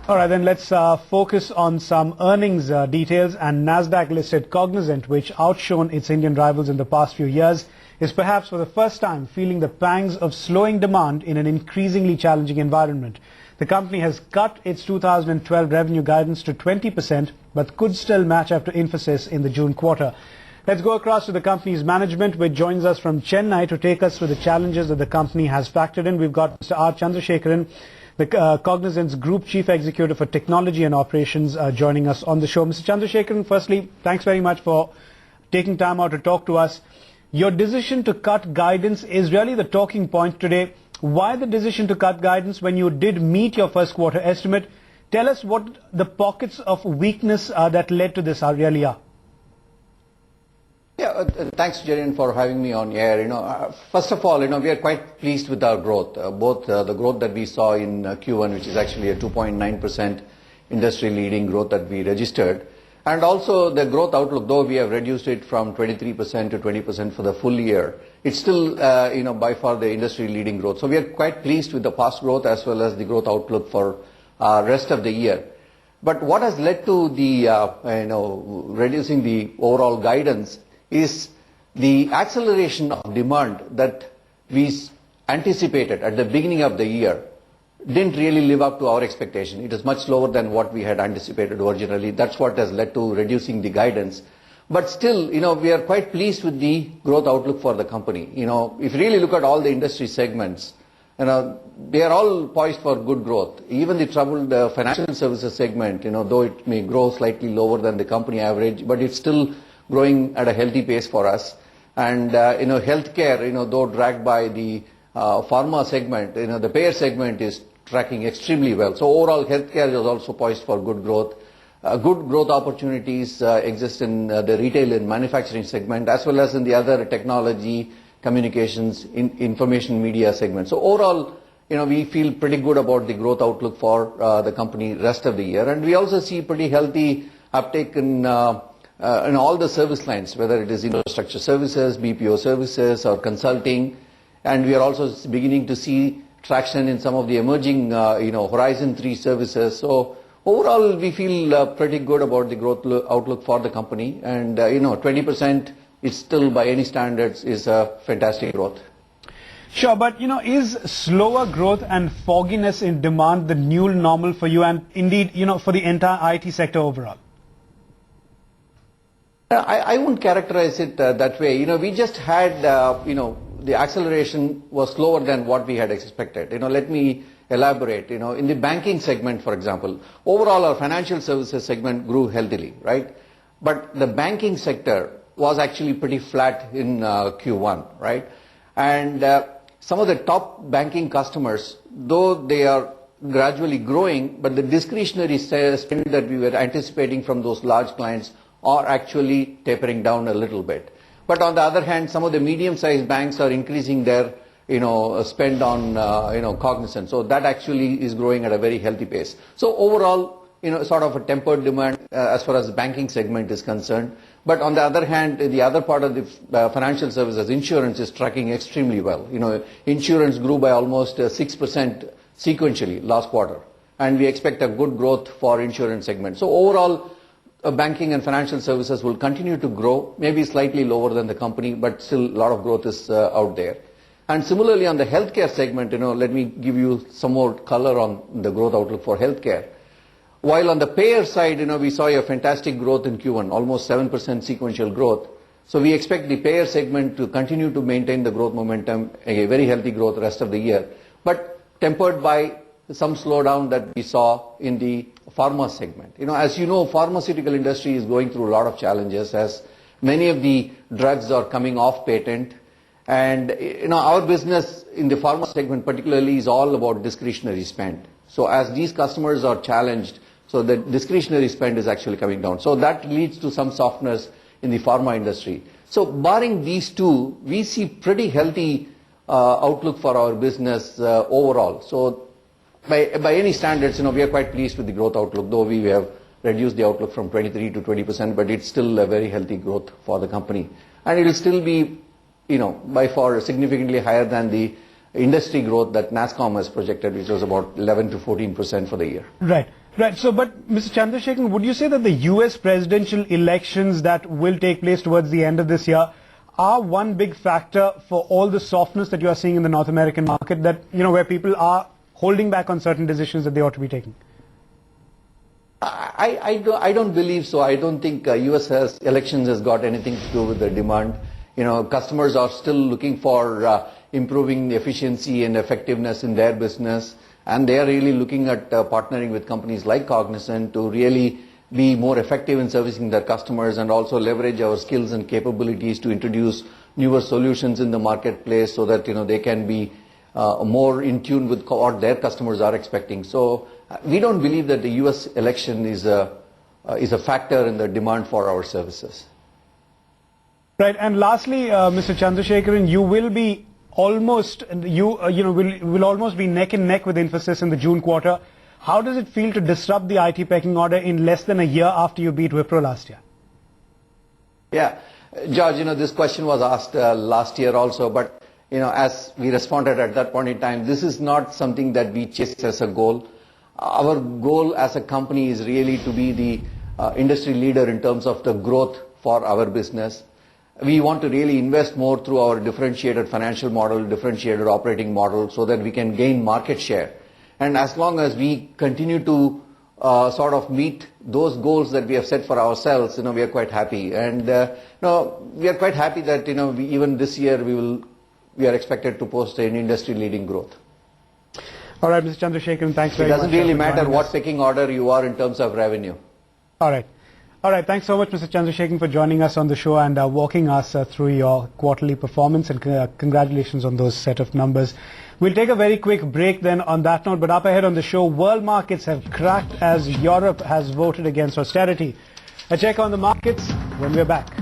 All right, then let's focus on some earnings details. And Nasdaq-listed Cognizant, which outshone its Indian rivals in the past few years, is perhaps for the first time feeling the pangs of slowing demand in an increasingly challenging environment. The company has cut its 2012 revenue guidance to 20%, but could still match after Infosys in the June quarter. Let's go across to the company's management, which joins us from Chennai to take us through the challenges that the company has factored in. We've got Mr. R. Chandrasekaran, the Cognizant's Group Chief Executive for Technology and Operations, joining us on the show. Mr. Chandrasekaran, firstly, thanks very much for taking time out to talk to us. Your decision to cut guidance is really the talking point today. Why the decision to cut guidance when you did meet your first quarter estimate? Tell us what the pockets of weakness that led to this really are. Yeah, thanks, Jaren, for having me on air. First of all, we are quite pleased with our growth, both the growth that we saw in Q1, which is actually a 2.9% industry-leading growth that we registered, and also the growth outlook, though we have reduced it from 23% to 20% for the full year, it's still, by far the industry-leading growth. So we are quite pleased with the past growth as well as the growth outlook for rest of the year. But what has led to the, reducing the overall guidance is the acceleration of demand that we anticipated at the beginning of the year didn't really live up to our expectation. It is much lower than what we had anticipated originally. That's what has led to reducing the guidance. But still, we are quite pleased with the growth outlook for the company. If you really look at all the industry segments, they are all poised for good growth. Even the troubled financial services segment, though it may grow slightly lower than the company average, but it's still growing at a healthy pace for us. And, healthcare, though dragged by the pharma segment, the payer segment is tracking extremely well. So overall, healthcare is also poised for good growth. Good growth opportunities exist in the retail and manufacturing segment, as well as in the other technology, communications, information media segment. So overall, we feel pretty good about the growth outlook for the company rest of the year. And we also see pretty healthy uptake in all the service lines, whether it is infrastructure services, BPO services, or consulting. And we are also beginning to see traction in some of the emerging, Horizon 3 services. So overall, we feel pretty good about the growth outlook for the company. And, 20% is still, by any standards, is a fantastic growth. Sure, but, is slower growth and fogginess in demand the new normal for you and indeed, for the entire IT sector overall? I wouldn't characterize it that way. We just had, the acceleration was slower than what we had expected. Let me elaborate. In the banking segment, for example, overall our financial services segment grew healthily, right? But the banking sector was actually pretty flat in Q1, right? And some of the top banking customers, though they are gradually growing, but the discretionary spend that we were anticipating from those large clients are actually tapering down a little bit. But on the other hand, some of the medium-sized banks are increasing their, spend on, Cognizant. So that actually is growing at a very healthy pace. So overall, sort of a tempered demand as far as the banking segment is concerned. But on the other hand, the other part of the financial services, insurance, is tracking extremely well. Insurance grew by almost 6% sequentially last quarter. And we expect a good growth for insurance segment. So overall, banking and financial services will continue to grow, maybe slightly lower than the company, but still a lot of growth is out there. And similarly, on the healthcare segment, let me give you some more color on the growth outlook for healthcare. While on the payer side, we saw a fantastic growth in Q1, almost 7% sequential growth. So we expect the payer segment to continue to maintain the growth momentum, a very healthy growth rest of the year, but tempered by some slowdown that we saw in the pharma segment. As you know, pharmaceutical industry is going through a lot of challenges as many of the drugs are coming off patent. And, our business in the pharma segment particularly is all about discretionary spend. So as these customers are challenged, so the discretionary spend is actually coming down. So that leads to some softness in the pharma industry. So barring these two, we see pretty healthy outlook for our business overall. So by any standards, we are quite pleased with the growth outlook, though we have reduced the outlook from 23 to 20%, but it's still a very healthy growth for the company. And it will still be, by far significantly higher than the industry growth that NASSCOM has projected, which was about 11 to 14% for the year. Right. Right. So, but Mr. Chandrasekaran, would you say that the US presidential elections that will take place towards the end of this year are one big factor for all the softness that you are seeing in the North American market, that, where people are holding back on certain decisions that they ought to be taking? I don't believe so. I don't think US elections has got anything to do with the demand. Customers are still looking for improving the efficiency and effectiveness in their business. And they are really looking at partnering with companies like Cognizant to really be more effective in servicing their customers and also leverage our skills and capabilities to introduce newer solutions in the marketplace so that they can be more in tune with what their customers are expecting. So we don't believe that the US election is a factor in the demand for our services. Right. And lastly, Mr. Chandrasekaran, you will be almost, will almost be neck and neck with Infosys in the June quarter. How does it feel to disrupt the IT pecking order in less than a year after you beat Wipro last year? Yeah, George, this question was asked last year also, but as we responded at that point in time, this is not something that we chase as a goal. Our goal as a company is really to be the industry leader in terms of the growth for our business. We want to really invest more through our differentiated financial model, differentiated operating model, so that we can gain market share. And as long as we continue to sort of meet those goals that we have set for ourselves, we are quite happy. And we are quite happy that even this year we are expected to post an industry-leading growth. All right, Mr. Chandrasekaran, thanks very much. It doesn't really matter what pecking order you are in terms of revenue. All right. All right, thanks so much, Mr. Chandrasekaran, for joining us on the show and walking us through your quarterly performance, and congratulations on those set of numbers. We'll take a very quick break then on that note, but up ahead on the show, world markets have cracked as Europe has voted against austerity. A check on the markets when we're back.